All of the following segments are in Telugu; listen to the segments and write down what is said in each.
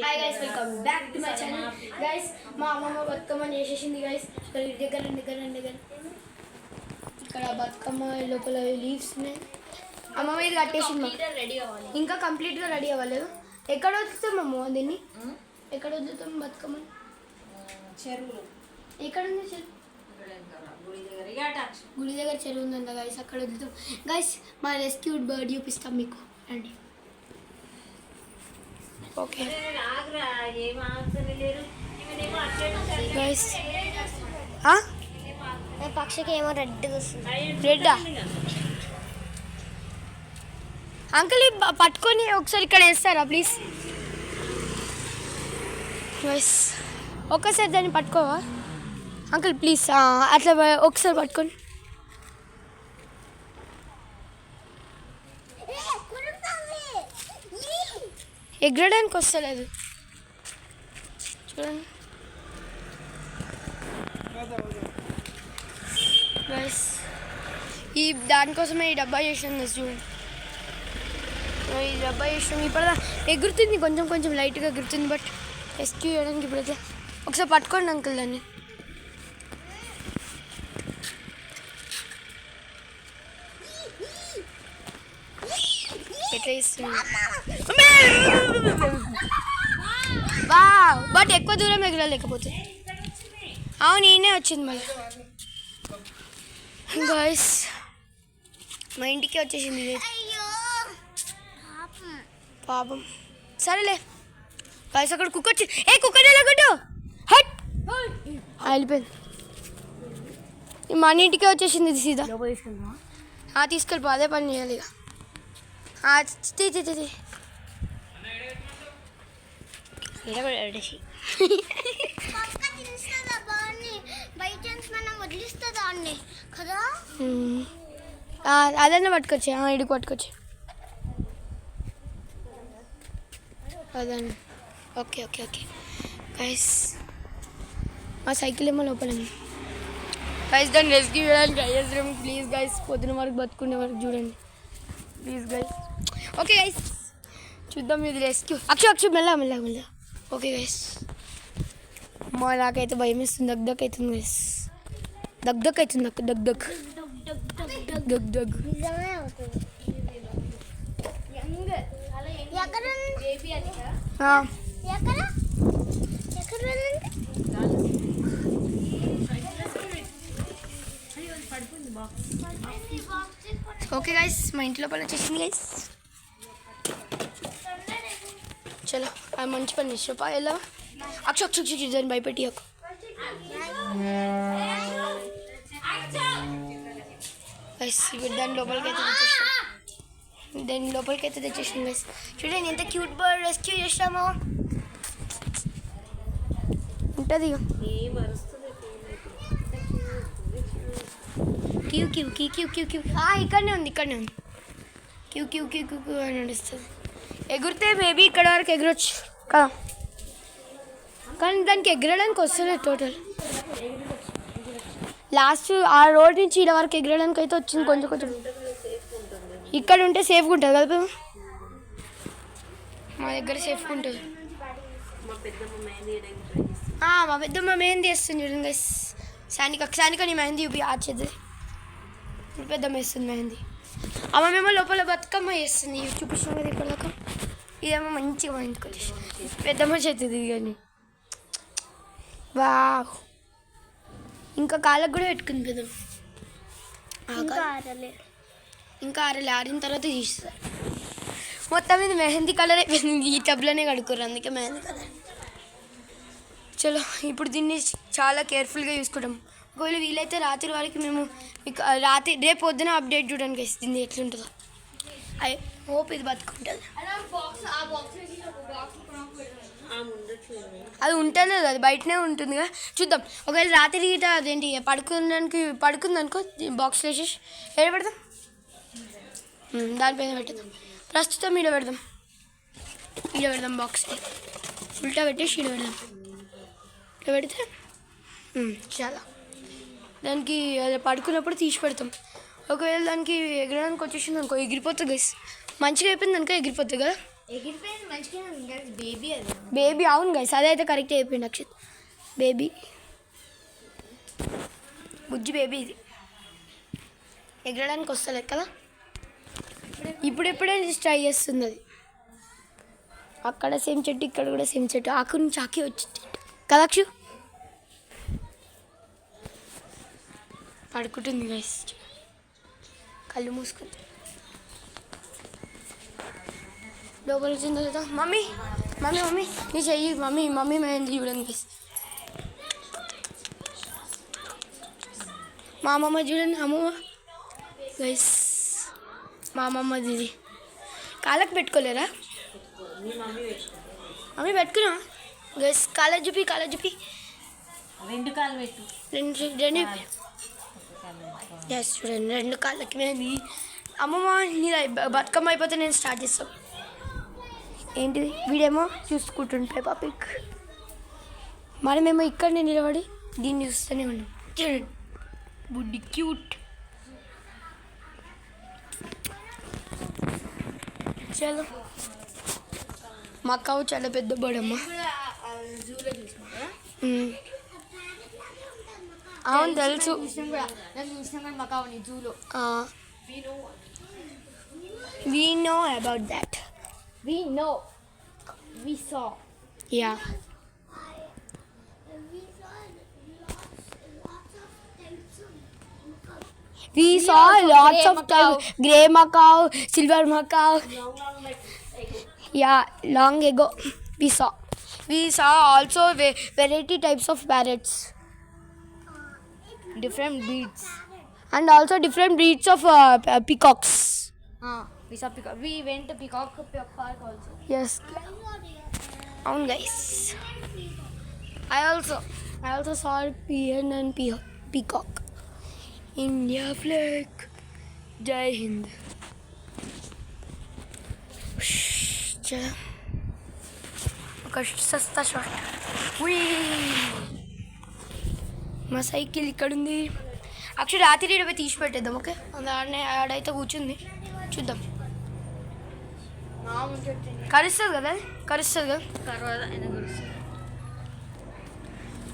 Hi guys, welcome back to my channel. Guys, మా అమ్మమ్మ బతుకమ్మని చేసేసింది గైస్. దగ్గర ఇక్కడ బతుకమ్మ లోపల లీవ్స్ ఉన్నాయి. అమ్మమ్మ ఇది కట్టేసింది. ఇంకా కంప్లీట్గా రెడీ అవ్వలేదు. ఎక్కడ వదులుతాం అమ్మ దీన్ని? ఎక్కడ వదులుతాం బతుకమ్మని? చెరువులు. ఎక్కడ ఉంది చెరువు? గుడి దగ్గర చెరువు ఉందంట గైస్, అక్కడ వదులుతాం. గైస్, మా రెస్క్యూడ్ బర్డ్ చూపిస్తాం మీకు, రండి. ఓకే గైస్, పక్షికి ఏమో రెడ్ వస్తుంది. రెడ్డా అంకుల్ పట్టుకొని ఒకసారి ఇక్కడ వేస్తారా ప్లీజ్? గైస్, ఒక్కసారి దాన్ని పట్టుకోవా అంకుల్ ప్లీజ్? అట్లా ఒకసారి పట్టుకొని. ఎగరడానికి వస్తలేదు చూడండి గైస్. ఈ దానికోసమే ఈ డబ్బా చేసాను చూడండి. ఈ డబ్బా చేసాం ఇప్పుడు ఎగురుతుంది, కొంచెం కొంచెం లైట్గా ఎగురుతుంది. బట్ రెస్క్యూ చేయడానికి ఇప్పుడైతే ఒకసారి పట్టుకోండి అంకుల్ దాన్ని. ఎట్లా ఇస్తుంది బట్ ఎక్కువ దూరం ఎగరలేకపోతే. అవును, ఈయనే వచ్చింది మళ్ళీ. గైస్, మా ఇంటికి వచ్చేసింది ఇది. పాపం. సరేలే గైస్, అక్కడ కుక్క వచ్చి కుక్కర్ ఎలా కొట్టు హట్ వెళ్ళిపోయింది. మన ఇంటికే వచ్చేసింది ఇది సీదా. తీసుకెళ్ళిపో, అదే పని చేయాలి ఇక. అదన్నా పట్టుకొచ్చి ఇడికి పట్టుకొచ్చి అదన్నా. ఓకే ఓకే ఓకే గైస్, మా సైకిల్ ఏమో లోపల గైస్. దాన్ని రెస్క్యూ చేయడానికి ట్రై చేస్తున్నాం. ప్లీజ్ గైస్, పొద్దున వరకు బతుకునే వరకు చూడండి ప్లీజ్ గైస్. ఓకే గైస్, చూద్దాం ఇది రెస్క్యూ. అక్షు మెల్ల. ఓకే గైస్, మా నాకైతే భయం వేస్తుంది, దగ్ అవుతుంది గైస్. దగ్ అవుతుంది నాకు, దగ్. ఓకే గైస్, మా ఇంటి లోపల వచ్చేసింది గైస్. చలో, అది మంచి పని చేసాపా. ఎలా అక్షు దాన్ని భయపెట్టి ఇప్పుడు దాని లోపలికి అయితే తెచ్చేసాం గైస్. చూడండి ఎంత క్యూట్ బర్డ్ రెస్క్యూ చేసామో. ఉంటుంది క్యూ ఇక్కడనే ఉంది క్యూ అని నడుస్తుంది. ఎగురితే మేబీ ఇక్కడ వరకు ఎగరొచ్చు కదా, కానీ దానికి ఎగరడానికి వస్తలేదు టోటల్. లాస్ట్ ఆ రోడ్ నుంచి ఇక్కడ వరకు ఎగరడానికి అయితే వచ్చింది కొంచెం. ఇక్కడ ఉంటే సేఫ్గా ఉంటుంది కదా, మా దగ్గర సేఫ్గా ఉంటుంది. మా పెద్దమ్మ మెహందీ వేస్తుంది చూడండి గైస్. సానిక నీ మెహందీ చూపి ఆచేది. పెద్దమ్మ వేస్తుంది మెహందీ. అమ్మ మేము లోపల బతుకమ్మ వేస్తుంది, చూపిస్తాం కదా ఇప్పటిదాకా. ఇదేమో మంచిగా మా ఇంటికి వచ్చేసి పెద్దమ్మ చేతుంది కానీ. ఇంకా కాళ్ళకు కూడా పెట్టుకుంది పెద్దమ్మ. ఇంకా ఆరిన తర్వాత తీస్తారు. మొత్తం ఇది మెహందీ కలర్ అయిపోయింది. ఈ టబ్లోనే కడుక్కోరు, అందుకే మెహందీ కలర్. చలో, ఇప్పుడు దీన్ని చాలా కేర్ఫుల్గా చూసుకుంటాం. ఒకవేళ వీలైతే రాత్రి వరకు మేము రేపు పొద్దున అప్డేట్ చూడడానికి వేస్తుంది ఎట్లుంటుందో. ఐ హోప్ ఇది బతుకుంటుంది. అది ఉంటలేదు, అది బయటనే ఉంటుందిగా. చూద్దాం, ఒకవేళ రాత్రి గీట అదేంటి పడుకుందనుకో బాక్స్లో వేసేసి ఏడ పెడదాం, దానిపైన పెడదాం. ప్రస్తుతం ఈడ పెడదాం బాక్స్ ఉల్టా పెట్టేసి ఈడ పెడదాం. ఇట్లా పెడితే చాలా దానికి అది పడుకున్నప్పుడు తీసి పెడతాం. ఒకవేళ దానికి ఎగరడానికి వచ్చేసింది అనుకో, ఎగిరిపోతుంది గైస్. మంచిగా అయిపోయింది అనుకో, ఎగిరిపోతుంది కదా. ఎగిరిపోయింది మంచిగా బేబీ అది. బేబీ అవును గైస్, అదైతే కరెక్ట్ అయిపోయింది అక్షిత్. బేబీ బుజ్జి బేబీ ఇది ఎగరడానికి వస్తలేదు కదా, ఇప్పుడే ట్రై చేస్తుంది అది. అక్కడ సేమ్ చెట్టు, ఇక్కడ కూడా సేమ్ చెట్టు, ఆకు నుంచి ఆకి వచ్చి కదా అక్షు. పడుకుంటుంది గైస్, కళ్ళు మూసుకుంది. లోపల వచ్చిందో లేదా, మమ్మీ మమ్మీ మమ్మీ నీ చెయ్యి, మమ్మీ మమ్మీ మేము చూడండి గైస్. మా అమ్మమ్మ చూడండి, అమ్మమ్మ గైస్, మా అమ్మమ్మ దీది కాళ్ళకి పెట్టుకోలేరా? మమ్మీ పెట్టుకున్నా గైస్, కాళ్ళ చూపి రెండు కాళ్ళు పెట్టు. రెండు ఎస్ చూడండి, రెండు కాళ్ళకి మేము. అమ్మమ్మ నీ బతుకమ్మ అయిపోతే నేను స్టార్ట్ చేస్తాం. ఏంటిది వీడేమో చూసుకుంటుంటే పాపిక్, మనమేమో ఇక్కడనే నిలబడి దీన్ని చూస్తూనే ఉన్నాం. చూడండి బుడ్డి క్యూట్. చలో మా కావు చాలా పెద్ద బోడమ్మ. అవును తెలుసు, we know about that. We saw. Yeah. We saw lots of grey macaw, silver macaw. Yeah, long ago we saw also variety types of parrots. Different breeds. And also different breeds of peacocks. We saw peacock. We went to Peacock Park also. Yes. అవును guys. I also saw peahen and peacock. India flag. Jai Hind. చలో ఒక సస్తా షాట్. మా సైకిల్ ఇక్కడ ఉంది. యాక్చువల్లీ రాత్రి ఇరవై తీసి పెట్టేద్దాం. ఓకే, ఆడైతే కూర్చుంది, చూద్దాం. కరుస్తుంది కదా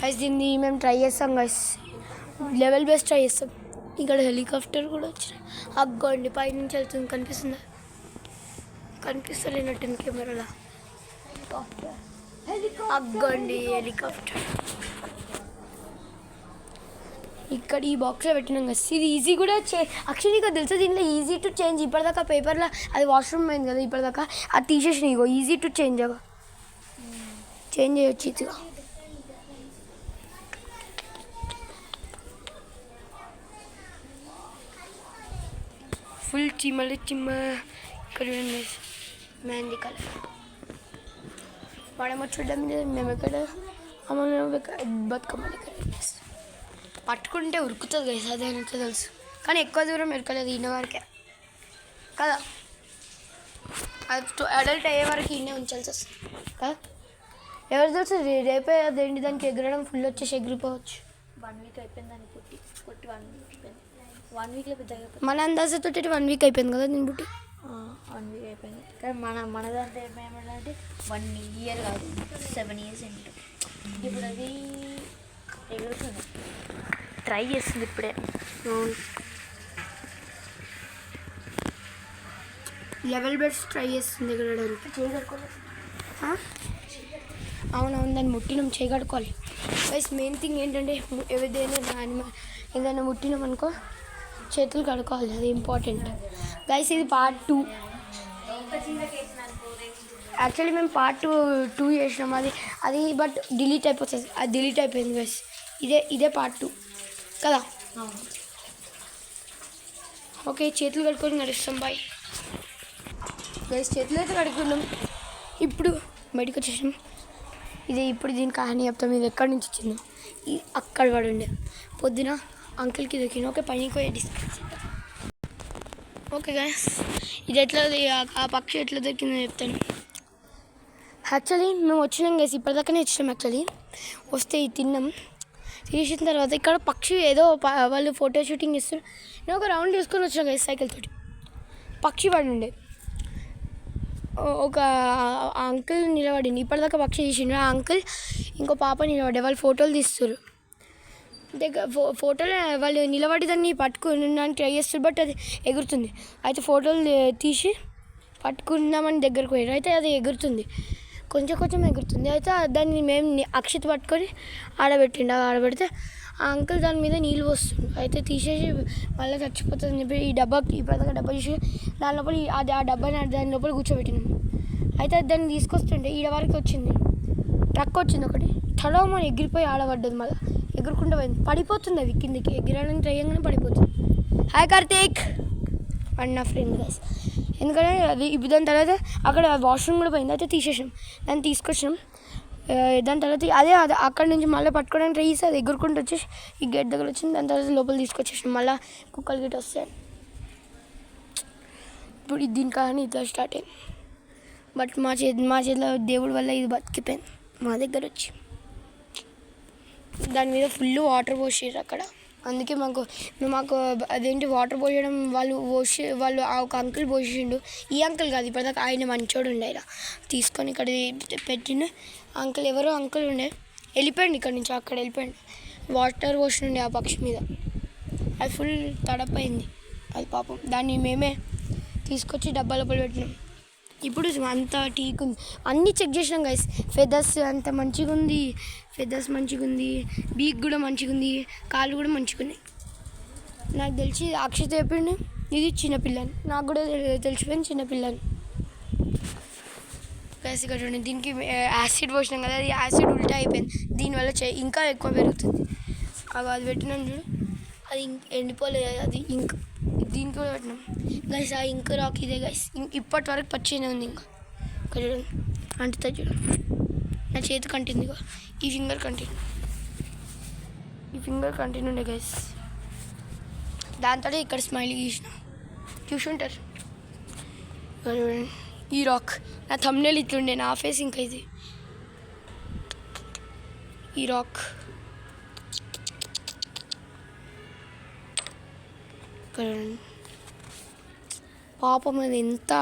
గైస్. దీన్ని మేము ట్రై చేస్తాం గైస్, లెవెల్ బేస్ ట్రై చేస్తాం. ఇక్కడ హెలికాప్టర్ కూడా వచ్చిన అగ్గోండి పైనుంచి వెళ్తుంది, కనిపిస్తుందా? కనిపిస్తలేనట్టు కెమెరాలో. అగ్గోండి హెలికాప్టర్. ఇక్కడ ఈ బాక్స్లో పెట్టినాం కదా, ఇది ఈజీ కూడా యాక్చువల్లీ ఇక తెలుసా, దీంట్లో ఈజీ టు చేంజ్. ఇప్పటిదాకా పేపర్లో అది వాష్రూమ్ అయింది కదా, ఇప్పటిదాకా అది తీసేసిన. ఇగో ఈజీ టు చేంజ్ చేయొచ్చు ఇదిగా. ఫుల్ చిమ్మ ఇక్కడ మెహందీ కలర్. వాడేమో చూడడం మేము ఎక్కడ అమ్మ బతుకమ్మ దగ్గర పట్టుకుంటే ఉరుకుతుంది కదా, అదే నాకు తెలుసు. కానీ ఎక్కువ దూరం ఎరకలేదు, ఈయన వరకే కదా. అది అడల్ట్ అయ్యే వరకు ఈయనే ఉంచాల్సి వస్తుంది కదా. ఎవరు తెలుసు రేపే అదేంటి దానికి ఎగరడం ఫుల్ వచ్చేసి ఎగిరిపోవచ్చు. 1 week అయిపోయింది దాన్ని పుట్టి 1 week అయిపోయింది. 1 weekలో పెద్దగా మన అందాజతో 1 week అయిపోయింది కదా నేను పుట్టి. 1 week అయిపోయింది. కానీ మన దాంట్లో ఏమంటే 1 year కాదు 7 years ఏంటి. ఇప్పుడు అది ఎగురుతుంది, ట్రై చేస్తుంది ఇప్పుడే. లెవెల్ బెడ్స్ ట్రై చేస్తుంది ఎగరడానికి. అవునవును, దాన్ని ముట్టినాం, చేయగడుకోవాలి. గైస్ మెయిన్ థింగ్ ఏంటంటే ఏదైనా ముట్టినాం అనుకో చేతులు కడుక్కోవాలి, అది ఇంపార్టెంట్. గైస్ ఇది పార్ట్ 2. యాక్చువల్లీ మేము పార్ట్ 2 చేసినాం అది బట్ డిలీట్ అయిపోతుంది. అది డిలీట్ అయిపోయింది గైస్. ఇదే పార్ట్ 2 కదా. ఓకే, చేతులు కడుక్కొని నడుస్తాం. బాయ్ గైస్, చేతులు అయితే కడుక్కున్నాం. ఇప్పుడు బయటకు వచ్చేసాం. ఇప్పుడు దీని కహాని చెప్తాం. ఇది ఎక్కడి నుంచి వచ్చిందో, అక్కడ వాడు ఉండే పొద్దున అంకుల్కి దొరికింది. ఓకే, పైకి పోయి డిస్కస్ చేద్దాం. ఓకే గైస్, ఇది ఎట్లా ఆ పక్షి ఎట్లా దొరికిందో చెప్తాను. యాక్చువల్లీ మేము వచ్చినాం గైస్, ఇప్పటిదాకానే వచ్చినాం. యాక్చువల్లీ వస్తే ఇది తిన్నాం. తీసిన తర్వాత ఇక్కడ పక్షి ఏదో వాళ్ళు ఫోటో షూటింగ్ ఇస్తున్నారు. నేను ఒక రౌండ్ తీసుకొని వచ్చినా గైస్ సైకిల్ తోటి. పక్షి వాడు ఉండే ఒక అంకుల్ నిలబడింది, ఇప్పటిదాకా పక్షి తీసిండు. ఆ అంకుల్ ఇంకో పాప నిలబడ్డా, వాళ్ళు ఫోటోలు తీస్తారు. దగ్గర ఫోటోలు వాళ్ళు నిలబడి దాన్ని పట్టుకున్నానికి ట్రై చేస్తారు, బట్ అది ఎగురుతుంది. అయితే ఫోటోలు తీసి పట్టుకుందామని దగ్గరకు పోయారు, అయితే అది ఎగురుతుంది, కొంచెం కొంచెం ఎగురుతుంది. అయితే దాన్ని మేము అక్షిత పట్టుకొని ఆడబెట్టిండు. ఆడబెడితే ఆ అంకుల్ దాని మీద నీళ్ళు పోస్తుండు. అయితే తీసేసి మళ్ళీ చచ్చిపోతుంది అని చెప్పి ఈ డబ్బాకి ఇప్పుడు డబ్బా తీసి దాని లోపల అది ఆ డబ్బాని దాని లోపల కూర్చోబెట్టినాం. అయితే దాన్ని తీసుకొస్తుంటే ఈడ వరకు వచ్చింది, ట్రక్ వచ్చింది ఒకటి, తడవమని ఎగిరిపోయి ఆడబడ్డది. మళ్ళీ ఎగురుకుంటూ పోయింది, పడిపోతుంది అది కిందకి, ఎగిరడానికి ట్రై చేయగానే పడిపోతుంది. హాయ్ కార్తీక్ అండ్ నా ఫ్రెండ్ గైస్. ఎందుకంటే అది దాని తర్వాత అక్కడ వాష్రూమ్ కూడా పోయింది, అయితే తీసేసాం, దాన్ని తీసుకొచ్చినాం. దాని తర్వాత అదే అక్కడి నుంచి మళ్ళీ పట్టుకోవడానికి ట్రై చేసి అది ఎగురుకుంటూ వచ్చేసి ఈ గేట్ దగ్గర వచ్చింది. దాని తర్వాత లోపల తీసుకొచ్చేసాం, మళ్ళీ కుక్కలు గిట్ వస్తాయి. ఇప్పుడు దీని కానీ ఇట్లా స్టార్ట్ అయింది, బట్ మా చేతిలో దేవుడి వల్ల ఇది బతికిపోయింది మా దగ్గర వచ్చి. దాని మీద ఫుల్ వాటర్ పోసారు అక్కడ, అందుకే మాకు అదేంటి వాటర్ పోయడం వాళ్ళు ఆ ఒక అంకుల్ పోసిండు. ఈ అంకుల్ కాదు, ఇప్పటిదాకా ఆయన మంచోడు ఉండే, ఇలా తీసుకొని ఇక్కడ పెట్టిండు. అంకుల్ ఎవరో అంకుల్ ఉండే, వెళ్ళిపోయింది ఇక్కడ నుంచి, అక్కడ వెళ్ళిపోయింది. వాటర్ పోసిండే ఆ పక్షి మీద, అది ఫుల్ తడపైంది అది పాపం. దాన్ని మేమే తీసుకొచ్చి డబ్బా లోపల పెట్టినాం. ఇప్పుడు అంత టీక్ ఉంది, అన్నీ చెక్ చేసినాం గైస్. ఫెదర్స్ అంత మంచిగా ఉంది, ఫెదర్స్ మంచిగా ఉంది, బీక్ కూడా మంచిగా ఉంది, కాళ్ళు కూడా మంచిగా ఉన్నాయి. నాకు తెలిసి అక్షిత చెప్పిండు ఇది చిన్నపిల్లని, నాకు కూడా తెలిసిపోయింది చిన్నపిల్లని. గైస్ ఇక్కడ చూడండి, దీనికి యాసిడ్ పోసినాం కదా, అది యాసిడ్ ఉల్టా అయిపోయింది, దీనివల్ల ఇంకా ఎక్కువ పెరుగుతుంది. అది పెట్టినాం చూడు, అది ఎండిపోలేదు, అది ఇంక్ దీనికి కూడా పెట్టినాం గైస్. ఆ ఇంక్ రాక్ ఇదే గైస్, ఇప్పటి వరకు పచ్చిగానే ఉంది. ఇంకా ఇక్కడ చూడండి అంటుతా చూడండి, నా చేతి కంటింది, ఈ ఫింగర్ కంటిన్యూ ఉండే గైస్. దాంతో ఇక్కడ స్మైల్ గీసిన చూసుంటారు. చూడండి ఈ రాక్, నా థంబ్నెయిల్ ఇట్లుండే, నా ఫేస్ ఇంకా ఇది ఈ రాక్. పాపం అది ఎంత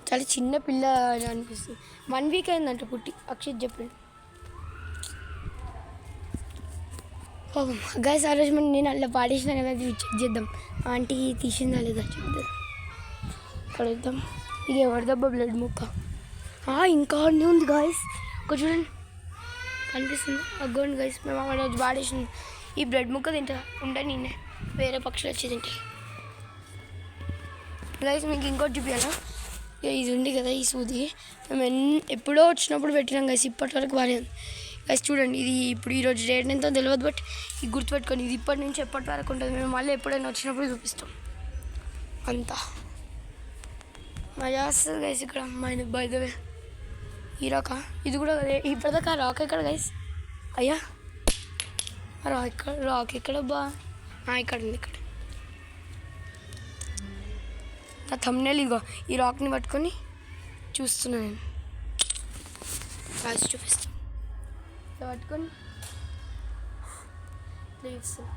చాలా చిన్న పిల్ల అనిపిస్తుంది. 1 వీక్ అయిందంట పుట్టి, అక్షిత్ చెప్పిండు. పాపం గైస్, ఆ రోజు నేను అలా పాడేసిన కదా, అది చెక్ చేద్దాం, ఆంటీ తీసిందా లేదా చూద్దాం. ఇక్కడ వద్దాం, ఇది ఎవరిదబ్బా బ్లడ్ ముక్క, ఇంకా అన్నీ ఉంది గాయస్. ఒక చూడండి కనిపిస్తుంది, అగ్గోండి గైస్, మేము అక్కడ రోజు పాడేసింది. ఈ బ్లడ్ ముక్క తింటా ఉంటే నేనే వేరే పక్షులు వచ్చి తింటాయి గైస్. మీకు ఇంకోటి చూపించాలా, ఇది ఉంది కదా ఈ సూది, మేము ఎప్పుడో వచ్చినప్పుడు పెట్టినాం గైస్, ఇప్పటి వరకు బాగానే ఉంది గైస్. చూడండి ఇది ఇప్పుడు ఈరోజు రేట్ ఎంతో తెలియదు, బట్ ఇది గుర్తుపెట్టుకొని, ఇది ఇప్పటి నుంచి ఎప్పటి వరకు ఉంటుంది. మేము మళ్ళీ ఎప్పుడైనా వచ్చినప్పుడు చూపిస్తాం. అంతా మజా వస్తుంది గైస్ ఇక్కడ. బై ద వే ఈ రాక, ఇది కూడా ఇప్పటిదాకా రాక్ ఎక్కడ గైస్? అయ్యా రాక్ ఎక్కడ బా? ఇక్కడ ఉంది, ఇక్కడ నా థంబ్నెయిల్ ఇదిగో, ఈ రాక్ని పట్టుకొని చూస్తున్నా నేను, రాసి చూపిస్తాను. ఇలా పట్టుకొని చూపిస్తాను.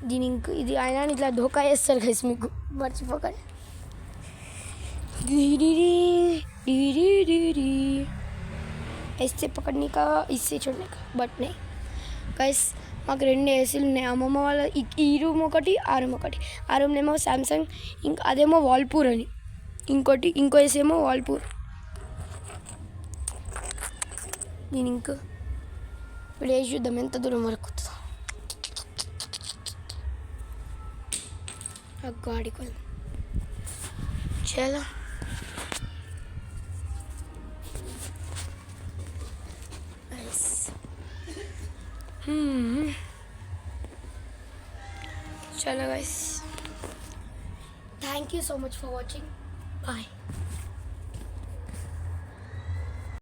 దీని ఇది అయినా ఇట్లా ధోకా చేస్తారు గైస్, మీకు మర్చిపోకండి. ऐसे पकड़ने का, इससे छोड़ने का, बट नहीं गैस. మాకు 2 ఏసీలు ఉన్నాయి, అమ్మమ్మ వాళ్ళ ఈ రూమ్ ఒకటి, ఆ రూమ్ ఒకటి. ఆ రూమ్నేమో శాంసంగ్, ఇంకా అదేమో వాల్పూర్ అని, ఇంకో ఏసీ ఏమో వాల్పూర్. నేను ఇంకా ఇప్పుడు వేసి చూద్దాం ఎంత దూరం వరకు వస్తుందో. ఆ గాడికి వెళ్దాం చాలా. Chalo guys, thank you so much for watching. Bye.